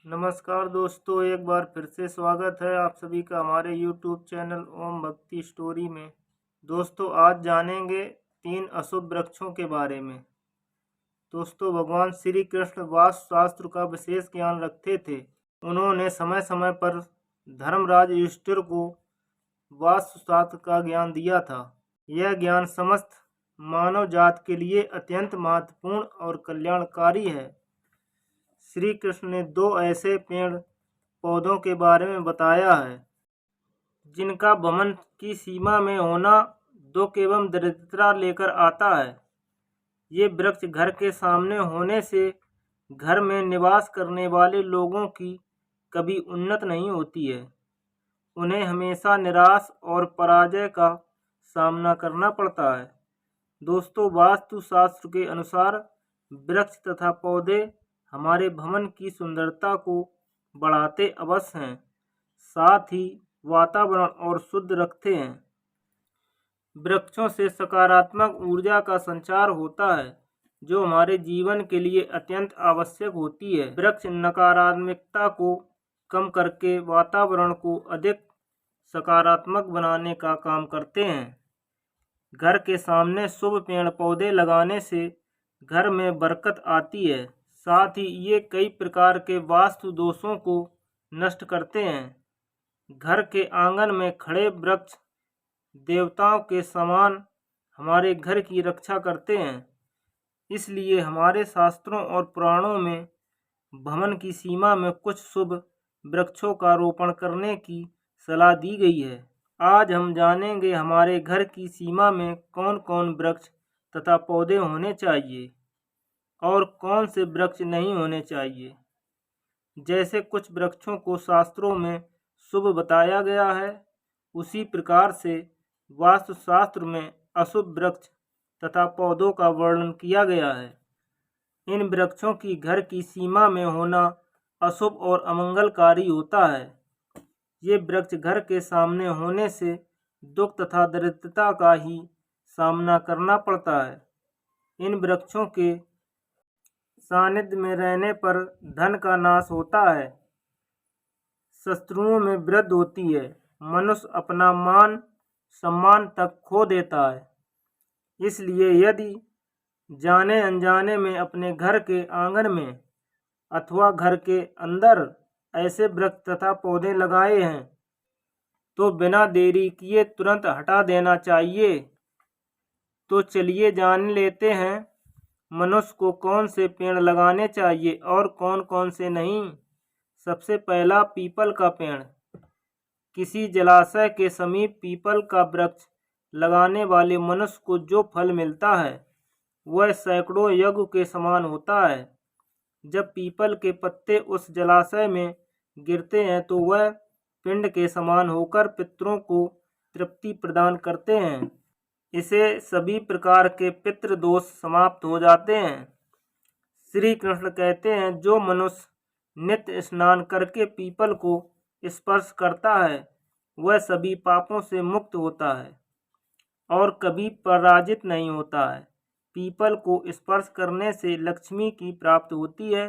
नमस्कार दोस्तों, एक बार फिर से स्वागत है आप सभी का हमारे YouTube चैनल ओम भक्ति स्टोरी में। दोस्तों, आज जानेंगे 3 अशुभ वृक्षों के बारे में। दोस्तों, भगवान श्री कृष्ण वास्तु शास्त्र का विशेष ज्ञान रखते थे। उन्होंने समय समय पर धर्मराज युधिष्ठिर को वास्तु शास्त्र का ज्ञान दिया था। यह ज्ञान समस्त मानव जात के लिए अत्यंत महत्वपूर्ण और कल्याणकारी है। श्री कृष्ण ने 2 ऐसे पेड़ पौधों के बारे में बताया है जिनका भवन की सीमा में होना दुख एवं दरिद्रता लेकर आता है। ये वृक्ष घर के सामने होने से घर में निवास करने वाले लोगों की कभी उन्नति नहीं होती है। उन्हें हमेशा निराश और पराजय का सामना करना पड़ता है। दोस्तों, वास्तु शास्त्र के अनुसार वृक्ष तथा पौधे हमारे भवन की सुंदरता को बढ़ाते अवश्य हैं, साथ ही वातावरण और शुद्ध रखते हैं। वृक्षों से सकारात्मक ऊर्जा का संचार होता है, जो हमारे जीवन के लिए अत्यंत आवश्यक होती है। वृक्ष नकारात्मकता को कम करके वातावरण को अधिक सकारात्मक बनाने का काम करते हैं। घर के सामने शुभ पेड़ पौधे लगाने से घर में बरकत आती है, साथ ही ये कई प्रकार के वास्तु दोषों को नष्ट करते हैं। घर के आंगन में खड़े वृक्ष देवताओं के समान हमारे घर की रक्षा करते हैं। इसलिए हमारे शास्त्रों और पुराणों में भवन की सीमा में कुछ शुभ वृक्षों का रोपण करने की सलाह दी गई है। आज हम जानेंगे हमारे घर की सीमा में कौन कौन वृक्ष तथा पौधे होने चाहिए और कौन से वृक्ष नहीं होने चाहिए। जैसे कुछ वृक्षों को शास्त्रों में शुभ बताया गया है, उसी प्रकार से वास्तुशास्त्र में अशुभ वृक्ष तथा पौधों का वर्णन किया गया है। इन वृक्षों की घर की सीमा में होना अशुभ और अमंगलकारी होता है। ये वृक्ष घर के सामने होने से दुख तथा दरिद्रता का ही सामना करना पड़ता है। इन वृक्षों के सानिध्य में रहने पर धन का नाश होता है, शत्रुओं में वृद्धि होती है, मनुष्य अपना मान सम्मान तक खो देता है। इसलिए यदि जाने अनजाने में अपने घर के आंगन में अथवा घर के अंदर ऐसे वृक्ष तथा पौधे लगाए हैं तो बिना देरी किए तुरंत हटा देना चाहिए। तो चलिए जान लेते हैं मनुष्य को कौन से पेड़ लगाने चाहिए और कौन कौन से नहीं। सबसे पहला, पीपल का पेड़। किसी जलाशय के समीप पीपल का वृक्ष लगाने वाले मनुष्य को जो फल मिलता है वह सैकड़ों यज्ञ के समान होता है। जब पीपल के पत्ते उस जलाशय में गिरते हैं तो वह पिंड के समान होकर पितरों को तृप्ति प्रदान करते हैं। इसे सभी प्रकार के पितृ दोष समाप्त हो जाते हैं। श्री कृष्ण कहते हैं, जो मनुष्य नित्य स्नान करके पीपल को स्पर्श करता है वह सभी पापों से मुक्त होता है और कभी पराजित नहीं होता है। पीपल को स्पर्श करने से लक्ष्मी की प्राप्ति होती है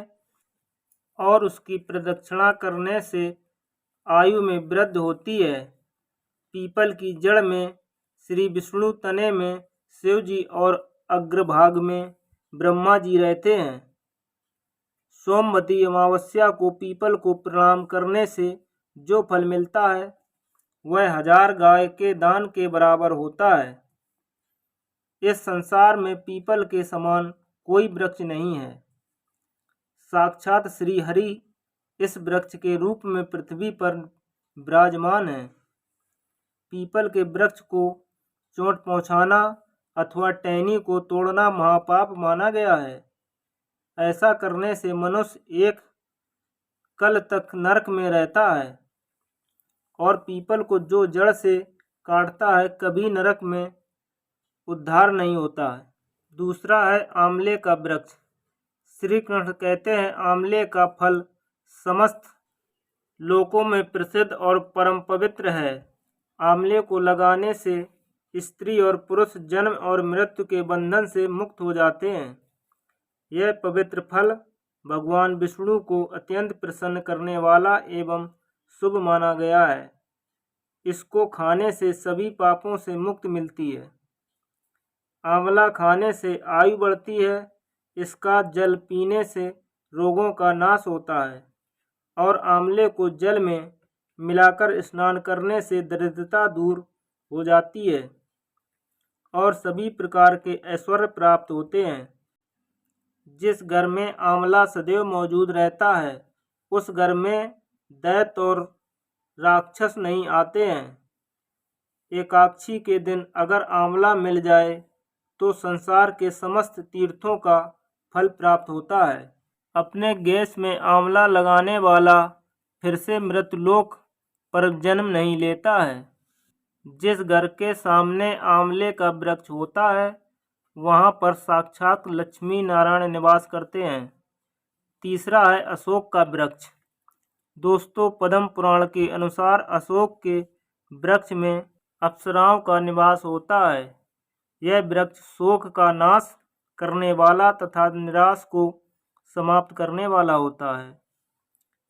और उसकी प्रदक्षिणा करने से आयु में वृद्धि होती है। पीपल की जड़ में श्री विष्णु, तने में शिव जी और अग्रभाग में ब्रह्मा जी रहते हैं। सोमवती अमावस्या को पीपल को प्रणाम करने से जो फल मिलता है वह 1000 गाय के दान के बराबर होता है। इस संसार में पीपल के समान कोई वृक्ष नहीं है। साक्षात श्री हरि इस वृक्ष के रूप में पृथ्वी पर विराजमान है। पीपल के वृक्ष को चोट पहुंचाना अथवा टहनी को तोड़ना महापाप माना गया है। ऐसा करने से मनुष्य एक कल तक नरक में रहता है और पीपल को जो जड़ से काटता है कभी नरक में उद्धार नहीं होता है। दूसरा है आंवले का वृक्ष। श्री कृष्ण कहते हैं, आंवले का फल समस्त लोकों में प्रसिद्ध और परम पवित्र है। आंवले को लगाने से स्त्री और पुरुष जन्म और मृत्यु के बंधन से मुक्त हो जाते हैं। यह पवित्र फल भगवान विष्णु को अत्यंत प्रसन्न करने वाला एवं शुभ माना गया है। इसको खाने से सभी पापों से मुक्ति मिलती है। आंवला खाने से आयु बढ़ती है। इसका जल पीने से रोगों का नाश होता है और आंवले को जल में मिलाकर स्नान करने से दरिद्रता दूर हो जाती है और सभी प्रकार के ऐश्वर्य प्राप्त होते हैं। जिस घर में आंवला सदैव मौजूद रहता है उस घर में दैत्य और राक्षस नहीं आते हैं। एकादशी के दिन अगर आंवला मिल जाए तो संसार के समस्त तीर्थों का फल प्राप्त होता है। अपने गैस में आंवला लगाने वाला फिर से मृतलोक पर जन्म नहीं लेता है। जिस घर के सामने आंवले का वृक्ष होता है वहाँ पर साक्षात लक्ष्मी नारायण निवास करते हैं। तीसरा है अशोक का वृक्ष। दोस्तों, पद्म पुराण के अनुसार अशोक के वृक्ष में अप्सराओं का निवास होता है। यह वृक्ष शोक का नाश करने वाला तथा निराश को समाप्त करने वाला होता है।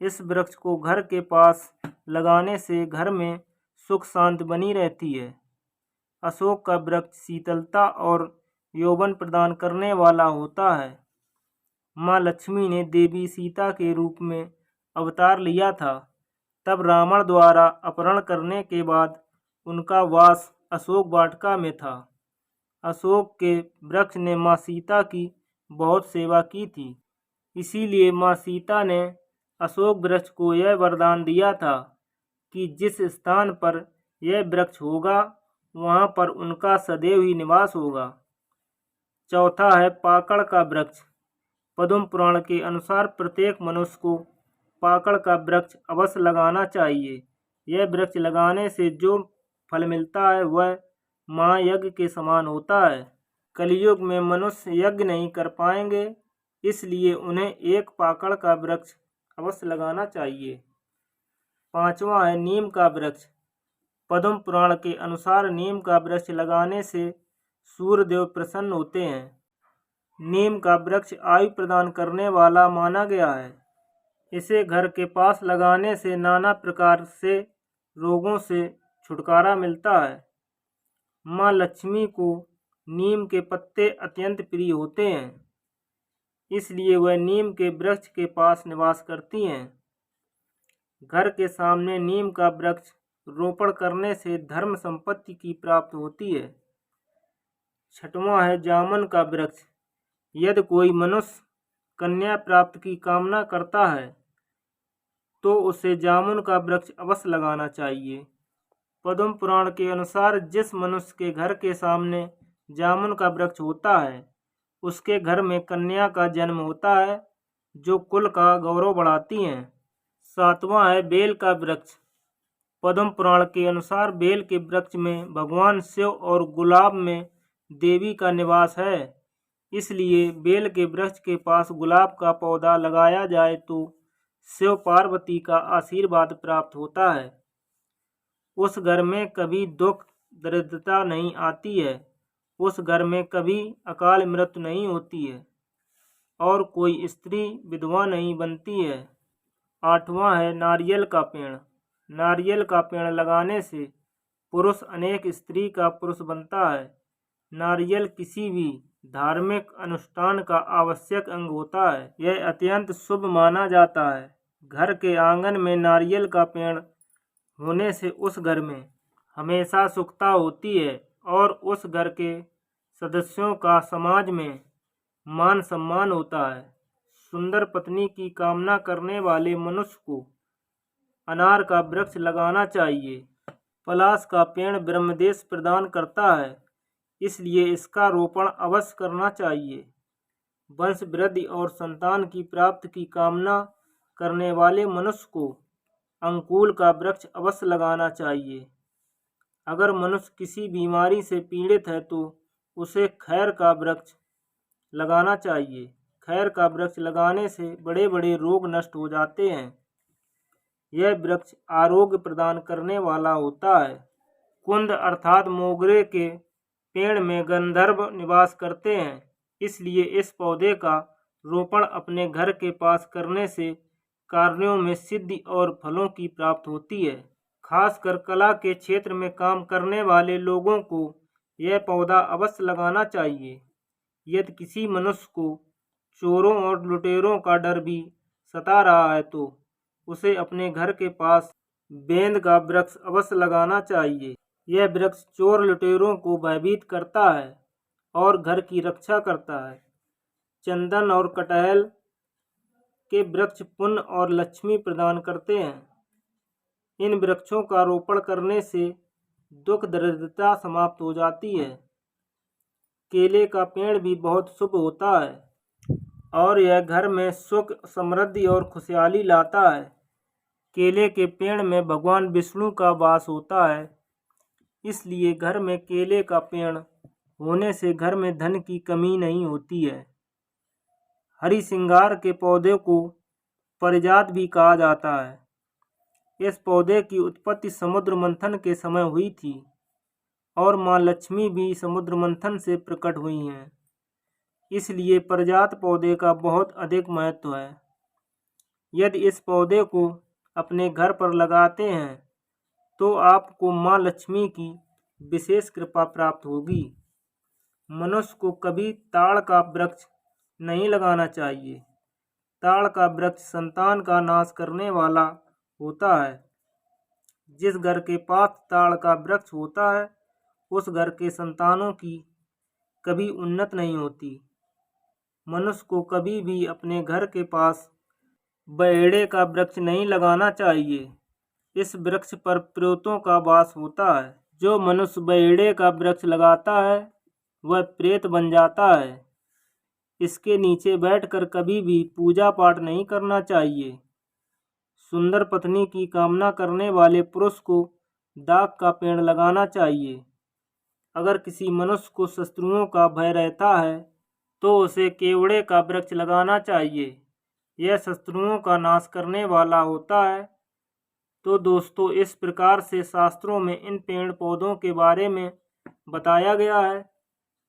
इस वृक्ष को घर के पास लगाने से घर में सुख शांति बनी रहती है। अशोक का वृक्ष शीतलता और यौवन प्रदान करने वाला होता है। माँ लक्ष्मी ने देवी सीता के रूप में अवतार लिया था। तब रावण द्वारा अपहरण करने के बाद उनका वास अशोक वाटिका में था। अशोक के वृक्ष ने माँ सीता की बहुत सेवा की थी। इसीलिए माँ सीता ने अशोक वृक्ष को यह वरदान दिया था कि जिस स्थान पर यह वृक्ष होगा वहाँ पर उनका सदैव ही निवास होगा। चौथा है पाकड़ का वृक्ष। पद्म पुराण के अनुसार प्रत्येक मनुष्य को पाकड़ का वृक्ष अवश्य लगाना चाहिए। यह वृक्ष लगाने से जो फल मिलता है वह महायज्ञ के समान होता है। कलयुग में मनुष्य यज्ञ नहीं कर पाएंगे, इसलिए उन्हें एक पाकड़ का वृक्ष अवश्य लगाना चाहिए। पांचवा है नीम का वृक्ष। पद्म पुराण के अनुसार नीम का वृक्ष लगाने से सूर्यदेव प्रसन्न होते हैं। नीम का वृक्ष आयु प्रदान करने वाला माना गया है। इसे घर के पास लगाने से नाना प्रकार से रोगों से छुटकारा मिलता है। माँ लक्ष्मी को नीम के पत्ते अत्यंत प्रिय होते हैं, इसलिए वह नीम के वृक्ष के पास निवास करती हैं। घर के सामने नीम का वृक्ष रोपण करने से धर्म संपत्ति की प्राप्ति होती है। छठवां है जामुन का वृक्ष। यदि कोई मनुष्य कन्या प्राप्त की कामना करता है तो उसे जामुन का वृक्ष अवश्य लगाना चाहिए। पद्म पुराण के अनुसार जिस मनुष्य के घर के सामने जामुन का वृक्ष होता है उसके घर में कन्या का जन्म होता है, जो कुल का गौरव बढ़ाती हैं। सातवां है बेल का वृक्ष। पद्म पुराण के अनुसार बेल के वृक्ष में भगवान शिव और गुलाब में देवी का निवास है। इसलिए बेल के वृक्ष के पास गुलाब का पौधा लगाया जाए तो शिव पार्वती का आशीर्वाद प्राप्त होता है। उस घर में कभी दुख दरिद्रता नहीं आती है। उस घर में कभी अकाल मृत्यु नहीं होती है और कोई स्त्री विधवा नहीं बनती है। आठवां है नारियल का पेड़। नारियल का पेड़ लगाने से पुरुष अनेक स्त्री का पुरुष बनता है। नारियल किसी भी धार्मिक अनुष्ठान का आवश्यक अंग होता है। यह अत्यंत शुभ माना जाता है। घर के आंगन में नारियल का पेड़ होने से उस घर में हमेशा सुखता होती है और उस घर के सदस्यों का समाज में मान सम्मान होता है। सुंदर पत्नी की कामना करने वाले मनुष्य को अनार का वृक्ष लगाना चाहिए। पलाश का पेड़ ब्रह्मदेश प्रदान करता है, इसलिए इसका रोपण अवश्य करना चाहिए। वंश वृद्धि और संतान की प्राप्ति की कामना करने वाले मनुष्य को अंकुल का वृक्ष अवश्य लगाना चाहिए। अगर मनुष्य किसी बीमारी से पीड़ित है तो उसे खैर का वृक्ष लगाना चाहिए। खैर का वृक्ष लगाने से बड़े बड़े रोग नष्ट हो जाते हैं। यह वृक्ष आरोग्य प्रदान करने वाला होता है। कुंद अर्थात मोगरे के पेड़ में गंधर्व निवास करते हैं, इसलिए इस पौधे का रोपण अपने घर के पास करने से कार्यों में सिद्धि और फलों की प्राप्ति होती है। खासकर कला के क्षेत्र में काम करने वाले लोगों को यह पौधा अवश्य लगाना चाहिए। यदि किसी मनुष्य को चोरों और लुटेरों का डर भी सता रहा है तो उसे अपने घर के पास बेंद का वृक्ष अवश्य लगाना चाहिए। यह वृक्ष चोर लुटेरों को भयभीत करता है और घर की रक्षा करता है। चंदन और कटहल के वृक्ष पुण्य और लक्ष्मी प्रदान करते हैं। इन वृक्षों का रोपण करने से दुख दरिद्रता समाप्त हो जाती है। केले का पेड़ भी बहुत शुभ होता है और यह घर में सुख, समृद्धि और खुशहाली लाता है। केले के पेड़ में भगवान विष्णु का वास होता है, इसलिए घर में केले का पेड़ होने से घर में धन की कमी नहीं होती है। हरी सिंगार के पौधे को पारिजात भी कहा जाता है। इस पौधे की उत्पत्ति समुद्र मंथन के समय हुई थी और माँ लक्ष्मी भी समुद्र मंथन से प्रकट हुई हैं, इसलिए पारिजात पौधे का बहुत अधिक महत्व है। यदि इस पौधे को अपने घर पर लगाते हैं तो आपको माँ लक्ष्मी की विशेष कृपा प्राप्त होगी। मनुष्य को कभी ताड़ का वृक्ष नहीं लगाना चाहिए। ताड़ का वृक्ष संतान का नाश करने वाला होता है। जिस घर के पास ताड़ का वृक्ष होता है उस घर के संतानों की कभी उन्नति नहीं होती। मनुष्य को कभी भी अपने घर के पास बहेड़े का वृक्ष नहीं लगाना चाहिए। इस वृक्ष पर प्रेतों का वास होता है। जो मनुष्य बहेड़े का वृक्ष लगाता है वह प्रेत बन जाता है। इसके नीचे बैठकर कभी भी पूजा पाठ नहीं करना चाहिए। सुंदर पत्नी की कामना करने वाले पुरुष को दाख का पेड़ लगाना चाहिए। अगर किसी मनुष्य को शत्रुओं का भय रहता है तो उसे केवड़े का वृक्ष लगाना चाहिए। यह शत्रुओं का नाश करने वाला होता है। तो दोस्तों, इस प्रकार से शास्त्रों में इन पेड़ पौधों के बारे में बताया गया है।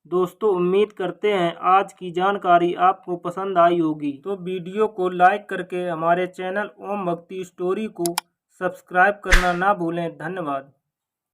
दोस्तों, उम्मीद करते हैं आज की जानकारी आपको पसंद आई होगी। तो वीडियो को लाइक करके हमारे चैनल ओम भक्ति स्टोरी को सब्सक्राइब करना ना भूलें। धन्यवाद।